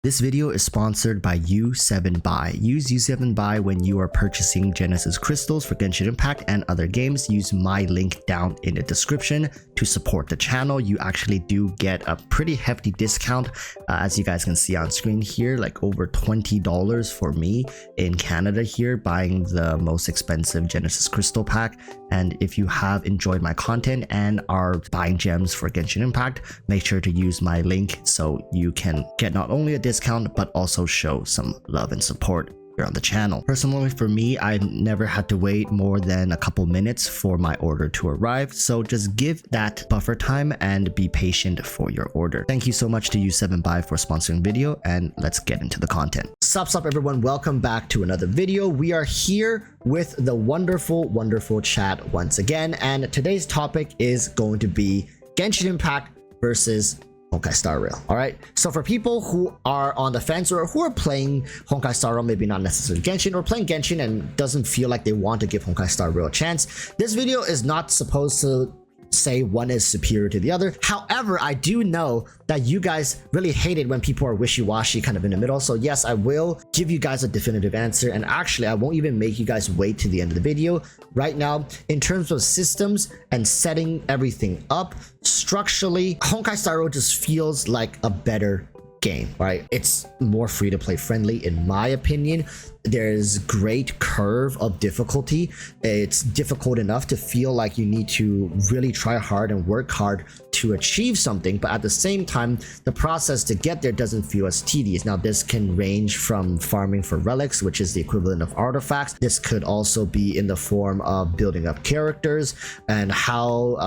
This video is sponsored by U7Buy. Use U7Buy when you are purchasing Genesis crystals for Genshin Impact and other games. Use my link down in the description to support the channel. You actually do get a pretty hefty discount, as you guys can see on screen here, like over $20 for me in Canada here, buying the most expensive Genesis crystal pack. And if you have enjoyed my content and are buying gems for Genshin Impact, make sure to use my link so you can get not only a discount but also show some love and support here on the channel. Personally, for me, I never had to wait more than a couple minutes for my order to arrive, so just give that buffer time and be patient for your order. Thank you so much to U7Buy for sponsoring the video, and let's get into the content. Sup everyone, welcome back to another video. We are here with the wonderful chat once again, and today's topic is going to be Genshin Impact versus Honkai Star Rail. All right, so for people who are on the fence or who are playing Honkai Star Rail, maybe not necessarily Genshin, or playing Genshin and doesn't feel like they want to give Honkai Star Rail a chance, this video is not supposed to say one is superior to the other. However, I do know that you guys really hate it when people are wishy-washy kind of in the middle. So yes, I will give you guys a definitive answer, and actually I won't even make you guys wait to the end of the video. Right now, in terms of systems and setting everything up structurally, Honkai Star Rail just feels like a better game, right? It's more free to play friendly in my opinion. There's great curve of difficulty. It's difficult enough to feel like you need to really try hard and work hard to achieve something, but at the same time, the process to get there doesn't feel as tedious. Now, this can range from farming for relics, which is the equivalent of artifacts. This could also be in the form of building up characters and how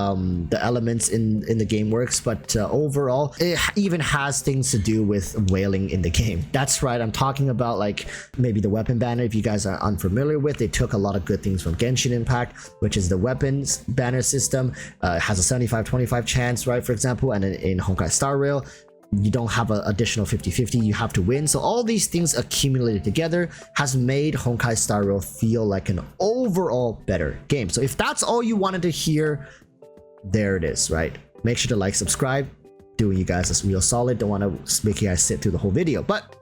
the elements in the game works, but overall, it even has things to do with whaling in the game. That's right, I'm talking about like maybe the weapon banner. If you guys are unfamiliar with, they took a lot of good things from Genshin Impact, which is the weapons banner system. It has a 75-25 chance, right, for example, and in Honkai Star Rail, you don't have an additional 50-50, you have to win. So all these things accumulated together has made Honkai Star Rail feel like an overall better game. So if that's all you wanted to hear, there it is, right? Make sure to like, subscribe, doing you guys a real solid. Don't want to make you guys sit through the whole video, but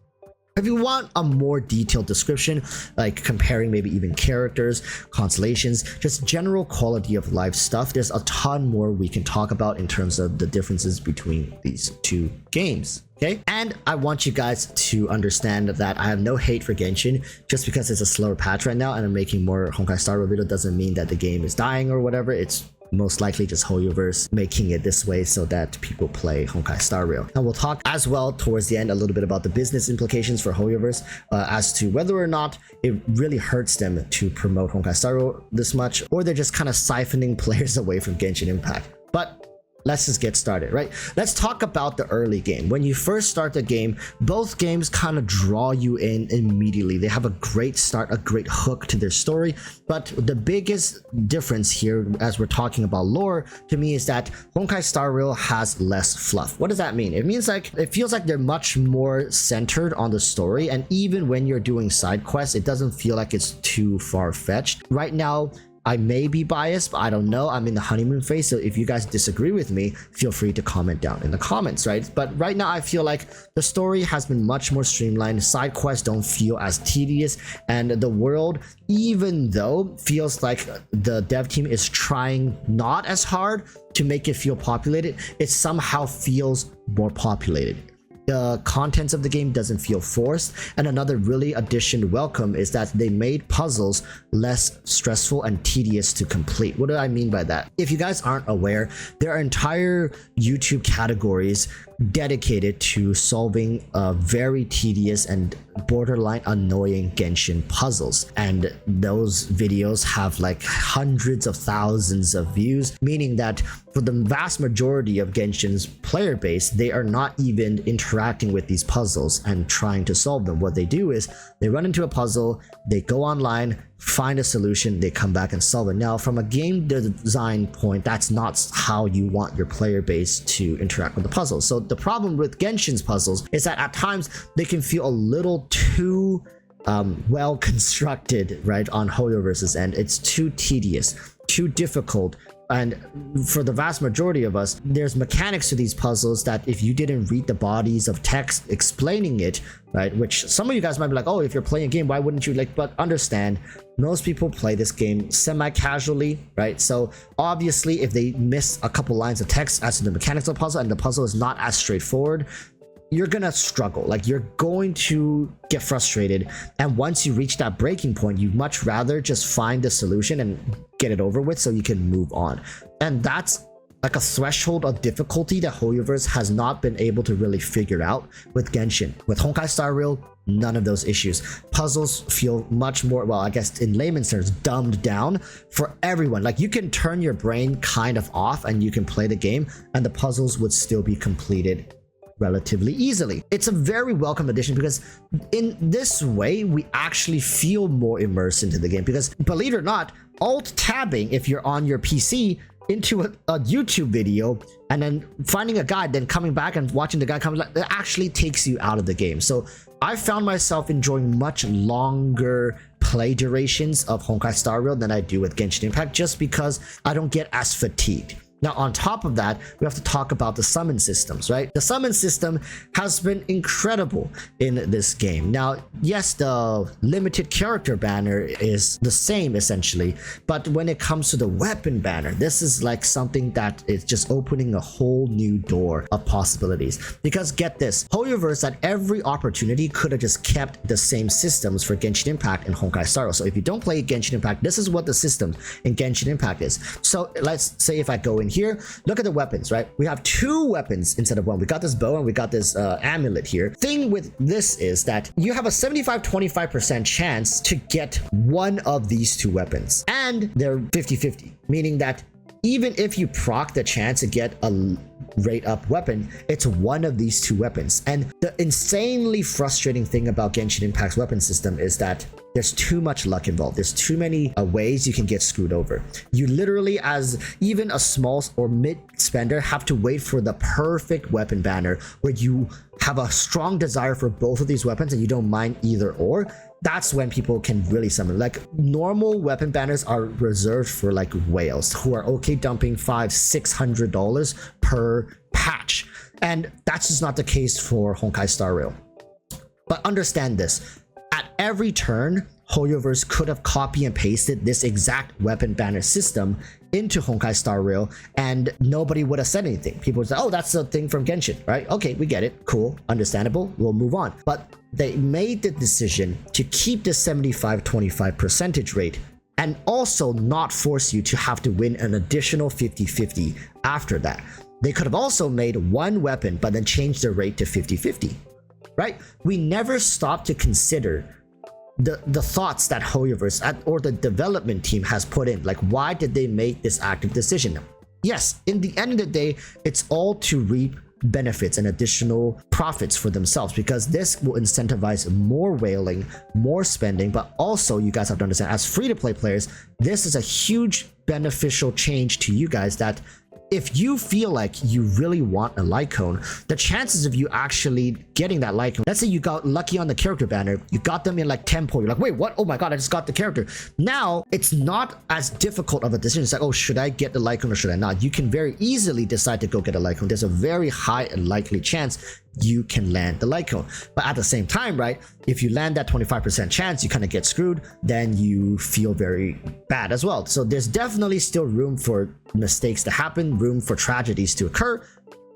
if you want a more detailed description, like comparing maybe even characters, constellations, just general quality of life stuff, there's a ton more we can talk about in terms of the differences between these two games. Okay, and I want you guys to understand that I have no hate for Genshin. Just because it's a slower patch right now and I'm making more Honkai Star Rail video doesn't mean that the game is dying or whatever. It's most likely just HoYoverse making it this way so that people play Honkai Star Rail. And we'll talk as well towards the end a little bit about the business implications for HoYoverse, as to whether or not it really hurts them to promote Honkai Star Rail this much, or they're just kind of siphoning players away from Genshin Impact. But let's just get started, right? Let's talk about the early game. When you first start the game, both games kind of draw you in immediately. They have a great start, a great hook to their story. But the biggest difference here, as we're talking about lore, to me is that Honkai Star Rail has less fluff. What does that mean? It means like, it feels like they're much more centered on the story. And even when you're doing side quests, it doesn't feel like it's too far-fetched. Right now, I may be biased, but I don't know. I'm in the honeymoon phase, so if you guys disagree with me, feel free to comment down in the comments, right? But right now, I feel like the story has been much more streamlined. Side quests don't feel as tedious, and the world, even though feels like the dev team is trying not as hard to make it feel populated, it somehow feels more populated. The contents of the game doesn't feel forced, and another really addition welcome is that they made puzzles less stressful and tedious to complete. What do I mean by that? If you guys aren't aware, there are entire YouTube categories dedicated to solving very tedious and borderline annoying Genshin puzzles, and those videos have like hundreds of thousands of views, meaning that for the vast majority of Genshin's player base, they are not even interacting with these puzzles and trying to solve them. What they do is they run into a puzzle, they go online, find a solution, they come back and solve it. Now, from a game design point, that's not how you want your player base to interact with the puzzles. So the problem with Genshin's puzzles is that at times they can feel a little too well constructed, right, on HoYoverse's end. It's too tedious, too difficult And for the vast majority of us, there's mechanics to these puzzles that if you didn't read the bodies of text explaining it, right, which some of you guys might be like, oh, if you're playing a game, why wouldn't you, like, but understand, most people play this game semi-casually, right? So obviously if they miss a couple lines of text as to the mechanics of the puzzle and the puzzle is not as straightforward, you're gonna struggle. Like, you're going to get frustrated, and once you reach that breaking point, you'd much rather just find the solution and get it over with so you can move on. And that's like a threshold of difficulty that Hoyoverse has not been able to really figure out with Genshin. With Honkai Star Rail, none of those issues. Puzzles feel much more, well, I guess in layman's terms, dumbed down for everyone. Like, you can turn your brain kind of off and you can play the game and the puzzles would still be completed relatively easily. It's a very welcome addition because in this way we actually feel more immersed into the game, because believe it or not, alt tabbing if you're on your PC into a YouTube video and then finding a guide, then coming back and watching the guide come, it actually takes you out of the game. So I found myself enjoying much longer play durations of Honkai Star Rail than I do with Genshin Impact, just because I don't get as fatigued. Now, on top of that, we have to talk about the summon systems, right? The summon system has been incredible in this game. Now, yes, the limited character banner is the same essentially, but when it comes to the weapon banner, this is like something that is just opening a whole new door of possibilities. Because get this, Hoyoverse at every opportunity could have just kept the same systems for Genshin Impact and Honkai Star Rail. So if you don't play Genshin Impact, this is what the system in Genshin Impact is. So let's say if I go in here, look at the weapons, right? We have 2 weapons instead of 1. We got this bow and we got this amulet here. Thing with this is that you have a 75-25% chance to get one of these 2 weapons, and they're 50-50, meaning that even if you proc the chance to get a rate up weapon, it's one of these 2 weapons. And the insanely frustrating thing about Genshin Impact's weapon system is that there's too much luck involved. There's too many ways you can get screwed over. You literally, as even a small or mid spender, have to wait for the perfect weapon banner where you have a strong desire for both of these weapons and you don't mind either or. That's when people can really summon. Like, normal weapon banners are reserved for like whales who are okay dumping $500-600 per patch, and that's just not the case for Honkai Star Rail. But understand this, at every turn, Hoyoverse could have copy and pasted this exact weapon banner system into Honkai Star Rail and nobody would have said anything. People would say, oh, that's the thing from Genshin, right? Okay, we get it. Cool, understandable, we'll move on. But they made the decision to keep the 75-25 percentage rate and also not force you to have to win an additional 50-50 after that. They could have also made one weapon but then changed the rate to 50-50, right? We never stopped to consider the thoughts that Hoyoverse or the development team has put in. Like, why did they make this active decision? Yes, in the end of the day, it's all to reap benefits and additional profits for themselves, because this will incentivize more whaling, more spending. But also, you guys have to understand, as free-to-play players, this is a huge beneficial change to you guys, that if you feel like you really want a Lycone, the chances of you actually getting that Lycone, let's say you got lucky on the character banner, you got them in like 10 points, you're like, wait, what? Oh my god, I just got the character. Now, it's not as difficult of a decision. It's like, oh, should I get the Lycone or should I not? You can very easily decide to go get a Lycone. There's a very high and likely chance you can land the Lycone. But at the same time, right, if you land that 25% chance, you kind of get screwed, then you feel very bad as well. So there's definitely still room for mistakes to happen, room for tragedies to occur.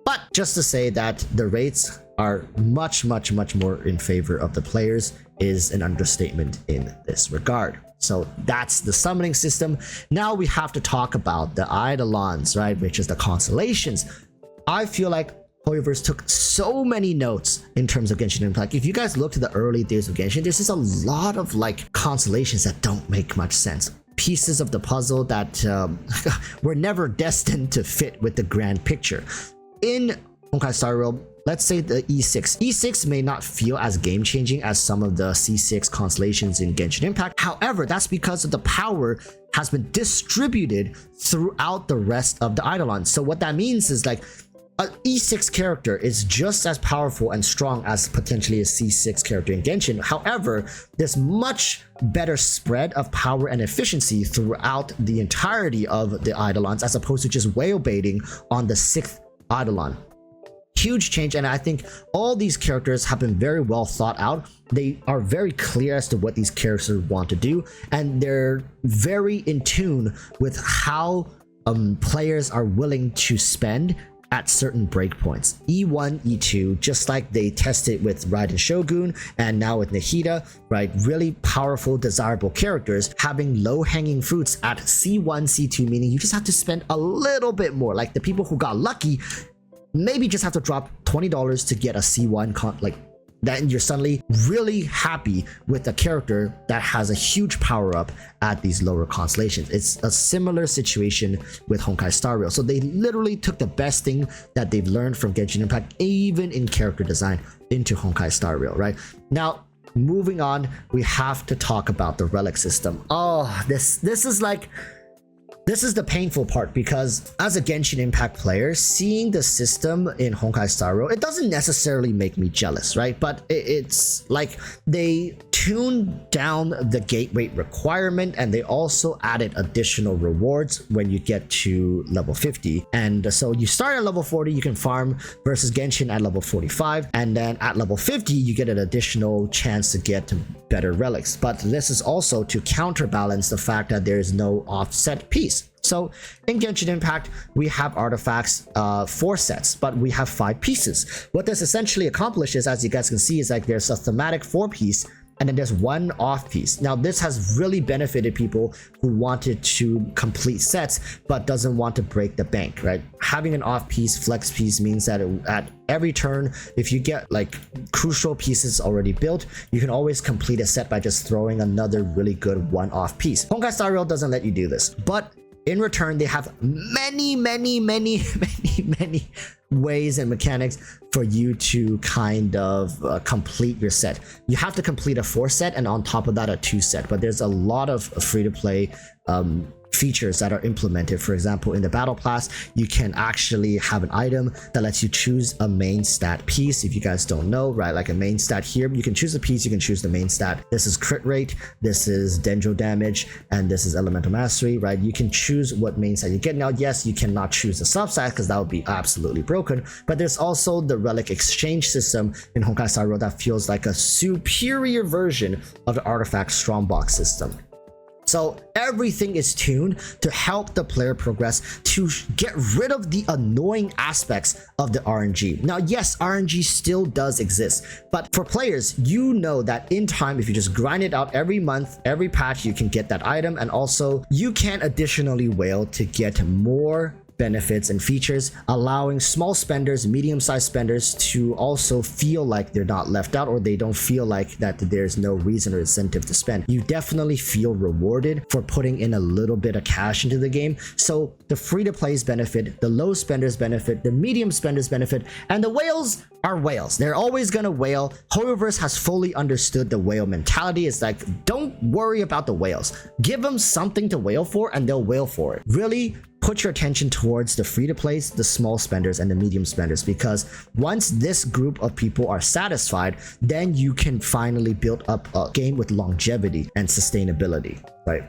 But just to say that the rates are much more in favor of the players is an understatement in this regard. So that's the summoning system. Now we have to talk about the Eidolons, right, which is the constellations. I feel like Hoyoverse took so many notes in terms of Genshin Impact. If you guys look to the early days of Genshin, there's just a lot of like constellations that don't make much sense. Pieces of the puzzle that were never destined to fit with the grand picture. In Honkai Star Rail, let's say the E6. E6 may not feel as game-changing as some of the C6 constellations in Genshin Impact. However, that's because of the power has been distributed throughout the rest of the Eidolons. So what that means is, like, an E6 character is just as powerful and strong as potentially a C6 character in Genshin. However, there's much better spread of power and efficiency throughout the entirety of the Eidolons, as opposed to just whale baiting on the 6th Eidolon. Huge change, and I think all these characters have been very well thought out. They are very clear as to what these characters want to do, and they're very in tune with how players are willing to spend at certain breakpoints. E1, E2, just like they tested with Raiden Shogun and now with Nahida, right? Really powerful, desirable characters having low-hanging fruits at C1, C2, meaning you just have to spend a little bit more. Like the people who got lucky maybe just have to drop $20 to get a C1 like then you're suddenly really happy with a character that has a huge power up at these lower constellations. It's a similar situation with Honkai Star Rail. So they literally took the best thing that they've learned from Genshin Impact, even in character design, into Honkai Star Rail, right? Now, moving on, we have to talk about the Relic system. Oh, this is the painful part, because as a Genshin Impact player, seeing the system in Honkai Star Rail, it doesn't necessarily make me jealous, right? But it's like they tuned down the gateway requirement, and they also added additional rewards when you get to level 50. And so you start at level 40, you can farm versus Genshin at level 45, and then at level 50 you get an additional chance to get better relics. But this is also to counterbalance the fact that there is no offset piece. So in Genshin Impact, we have artifacts, 4 sets, but we have 5 pieces. What this essentially accomplishes, as you guys can see, is like there's a thematic 4 piece, and then there's 1 off piece. Now this has really benefited people who wanted to complete sets but doesn't want to break the bank, right? Having an off piece, flex piece, means that at every turn, if you get like crucial pieces already built, you can always complete a set by just throwing another really good 1 off piece. Honkai Star Rail doesn't let you do this, but in return, they have many ways and mechanics for you to kind of complete your set. You have to complete a 4 set, and on top of that a 2 set, but there's a lot of free-to-play features that are implemented. For example, in the battle pass, you can actually have an item that lets you choose a main stat piece. If you guys don't know, right, like a main stat here, you can choose a piece, you can choose the main stat. This is crit rate, this is dendro damage, and this is elemental mastery, right? You can choose what main stat you get. Now, yes, you cannot choose the substat because that would be absolutely broken, but there's also the relic exchange system in Honkai Star Rail that feels like a superior version of the artifact strongbox system. So everything is tuned to help the player progress, to get rid of the annoying aspects of the RNG. Now, yes, RNG still does exist, but for players, you know that in time, if you just grind it out every month, every patch, you can get that item, and also you can additionally whale to get more benefits and features, allowing small spenders, medium-sized spenders to also feel like they're not left out, or they don't feel like that there's no reason or incentive to spend. You definitely feel rewarded for putting in a little bit of cash into the game. So the free-to-plays benefit, the low spenders benefit, the medium spenders benefit, and the whales are whales. They're always gonna whale. HoYoverse has fully understood the whale mentality. It's like, don't worry about the whales. Give them something to whale for, and they'll whale for it. Really put your attention towards the free-to-plays, the small spenders, and the medium spenders, because once this group of people are satisfied, then you can finally build up a game with longevity and sustainability, right?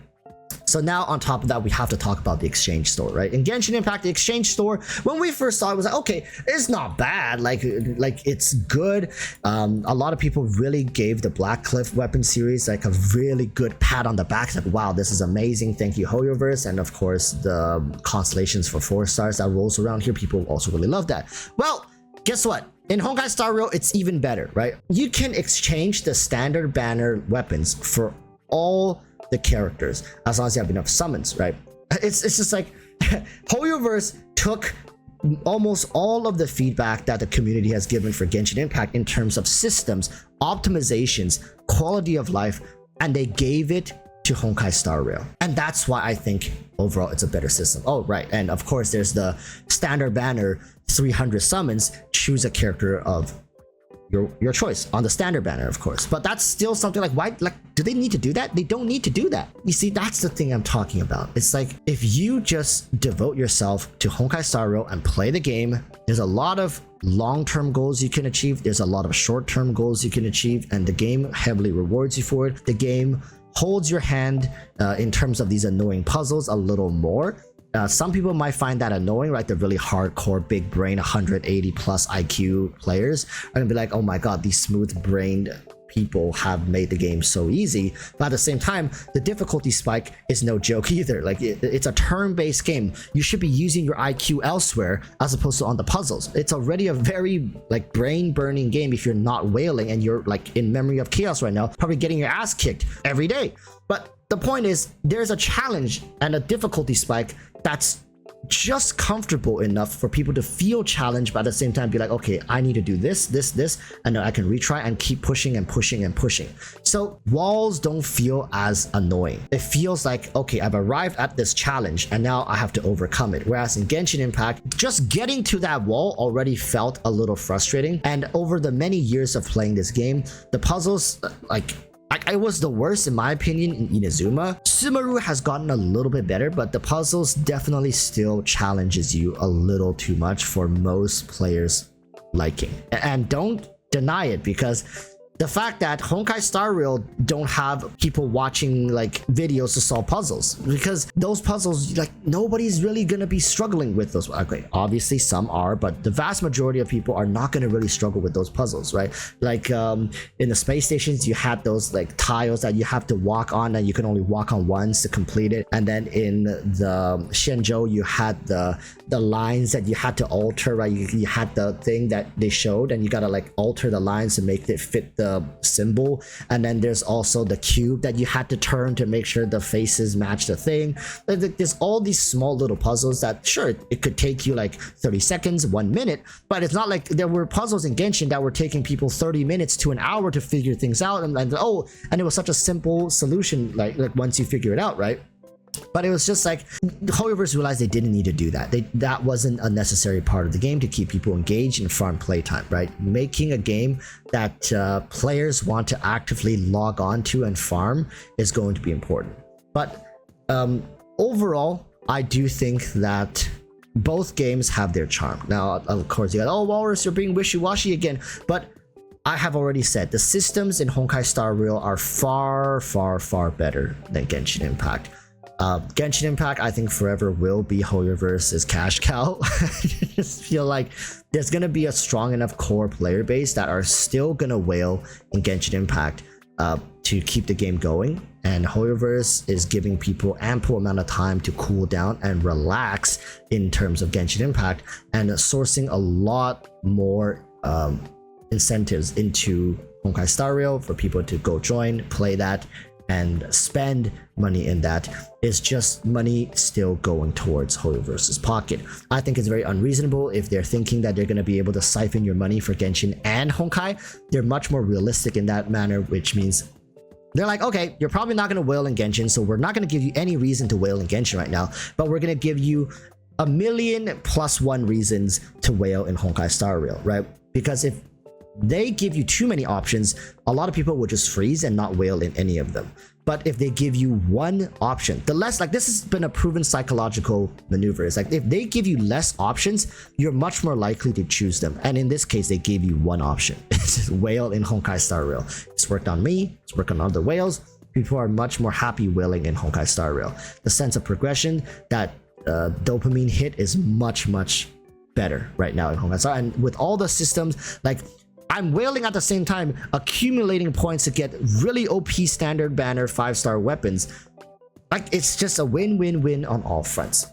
So now on top of that, we have to talk about the exchange store, right? In Genshin Impact, the exchange store, when we first saw it, was like, okay, it's not bad, like it's good. A lot of people really gave the Black Cliff weapon series like a really good pat on the back, like, wow, this is amazing, thank you HoYoverse. And of course, the constellations for 4 stars that rolls around here, people also really love that. Well, guess what? In Honkai Star Rail, it's even better, right? You can exchange the standard banner weapons for all the characters as long as you have enough summons, right? It's just like HoYoverse took almost all of the feedback that the community has given for Genshin Impact in terms of systems, optimizations, quality of life, and they gave it to Honkai Star Rail. And that's why I think overall it's a better system. Oh, right. And of course, there's the standard banner 300 summons, choose a character of your choice on the standard banner, of course. But that's still something like, why, like, do they need to do that? They don't need to do that. You see, that's the thing I'm talking about. It's like, if you just devote yourself to Honkai Star Rail and play the game, there's a lot of long-term goals you can achieve. There's a lot of short-term goals you can achieve, and the game heavily rewards you for it. The game holds your hand in terms of these annoying puzzles a little more. Some people might find that annoying, right? The really hardcore, big brain, 180 plus IQ players are gonna be like, oh my god, these smooth brained people have made the game so easy. But at the same time, the difficulty spike is no joke either. Like, it's a turn-based game. You should be using your IQ elsewhere as opposed to on the puzzles. It's already a very like brain-burning game if you're not wailing and you're like in memory of chaos right now, probably getting your ass kicked every day. But the point is, there's a challenge and a difficulty spike that's just comfortable enough for people to feel challenged, but at the same time be like, okay, I need to do this, and then I can retry and keep pushing and pushing and pushing. So walls don't feel as annoying. It feels like, okay, I've arrived at this challenge and now I have to overcome it. Whereas in Genshin Impact, just getting to that wall already felt a little frustrating. And over the many years of playing this game, the puzzles, it was the worst in my opinion in Inazuma. Sumeru has gotten a little bit better, but the puzzles definitely still challenges you a little too much for most players' liking. And don't deny it, because the fact that Honkai Star Rail don't have people watching like videos to solve puzzles, because those puzzles, like, nobody's really gonna be struggling with those. Okay, obviously some are, but the vast majority of people are not gonna really struggle with those puzzles, right? Like in the space stations, you had those like tiles that you have to walk on, and you can only walk on once to complete it. And then in the Shenzhou, you had the lines that you had to alter, right? You had the thing that they showed, and you gotta like alter the lines to make it fit the symbol. And then there's also the cube that you had to turn to make sure the faces match the thing. There's all these small little puzzles that, sure, it could take you like 30 seconds, 1 minute, but it's not like there were puzzles in Genshin that were taking people 30 minutes to an hour to figure things out, and it was such a simple solution, like once you figure it out, right? But it was just like, Hoyoverse realized they didn't need to do that. That wasn't a necessary part of the game to keep people engaged in farm playtime, right? Making a game that players want to actively log on to and farm is going to be important. But overall, I do think that both games have their charm. Now, of course, you got, oh, Walrus, you're being wishy-washy again. But I have already said, the systems in Honkai Star Rail are far, far, far better than Genshin Impact. Genshin Impact, I think, forever will be Hoyoverse's cash cow. I just feel like there's gonna be a strong enough core player base that are still gonna whale in Genshin Impact to keep the game going, and Hoyoverse is giving people ample amount of time to cool down and relax in terms of Genshin Impact, and sourcing a lot more incentives into Honkai Star Rail for people to go join, play that, and spend money in that. Is just money still going towards Hoyoverse's pocket. I think it's very unreasonable if they're thinking that they're going to be able to siphon your money for Genshin and Honkai. They're much more realistic in that manner, which means they're like, okay, you're probably not going to whale in Genshin, so we're not going to give you any reason to whale in Genshin right now, but we're going to give you 1,000,000+1 reasons to whale in Honkai Star Rail, right? Because if they give you too many options, a lot of people will just freeze and not whale in any of them. But if they give you one option, the less, like, this has been a proven psychological maneuver. It's like, if they give you less options, you're much more likely to choose them. And in this case, they gave you one option. It's just whale in Honkai Star Rail. It's worked on me, it's worked on other whales. People are much more happy whaling in Honkai Star Rail. The sense of progression, that dopamine hit, is much, much better right now in Honkai Star. And with all the systems, like, I'm whaling at the same time, accumulating points to get really OP standard banner 5-star weapons. Like, it's just a win-win-win on all fronts.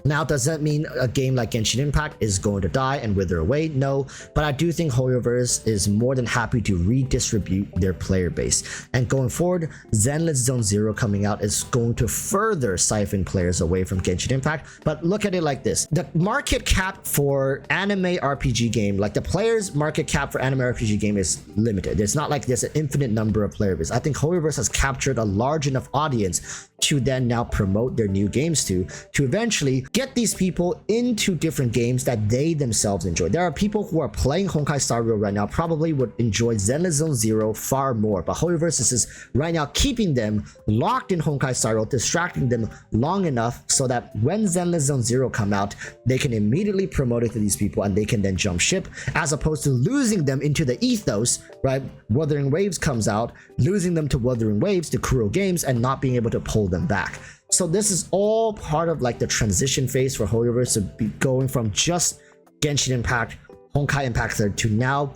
Now, does that mean a game like Genshin Impact is going to die and wither away? No, but I do think Hoyoverse is more than happy to redistribute their player base. And going forward, Zenless Zone Zero coming out is going to further siphon players away from Genshin Impact. But look at it like this. The market cap for anime RPG game, like the players market cap for anime RPG game, is limited. It's not like there's an infinite number of player base. I think Hoyoverse has captured a large enough audience to then now promote their new games to eventually get these people into different games that they themselves enjoy. There are people who are playing Honkai Star Rail right now probably would enjoy Zenless Zone Zero far more, but HoYoverse is right now keeping them locked in Honkai Star Rail, distracting them long enough so that when Zenless Zone Zero come out, they can immediately promote it to these people and they can then jump ship, as opposed to losing them into the ethos, right? Wuthering Waves comes out, losing them to Wuthering Waves, to Kuro Games, and not being able to pull them back. So this is all part of like the transition phase for HoYoverse to be going from just Genshin Impact, Honkai Impact 3rd to now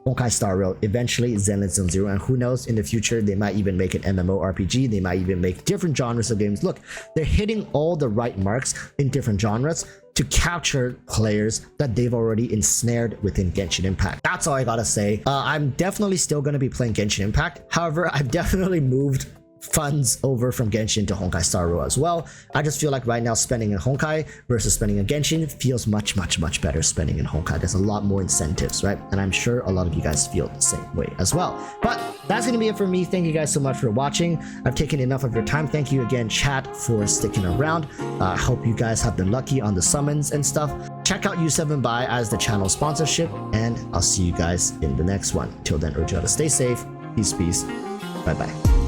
Honkai Star Rail, eventually Zenless Zone Zero, and who knows, in the future they might even make an MMORPG, they might even make different genres of games. Look, they're hitting all the right marks in different genres to capture players that they've already ensnared within Genshin Impact. That's all I gotta say. I'm definitely still gonna be playing Genshin Impact. However, I've definitely moved funds over from Genshin to Honkai Star Rail as well. I just feel like right now spending in Honkai versus spending in Genshin feels much better spending in Honkai. There's a lot more incentives, right? And I'm sure a lot of you guys feel the same way as well. But that's gonna be it for me. Thank you guys so much for watching. I've taken enough of your time. Thank you again, chat, for sticking around. I hope you guys have been lucky on the summons and stuff. Check out U7Buy as the channel sponsorship, and I'll see you guys in the next one. Till then, urge you all to stay safe. Peace. Bye bye.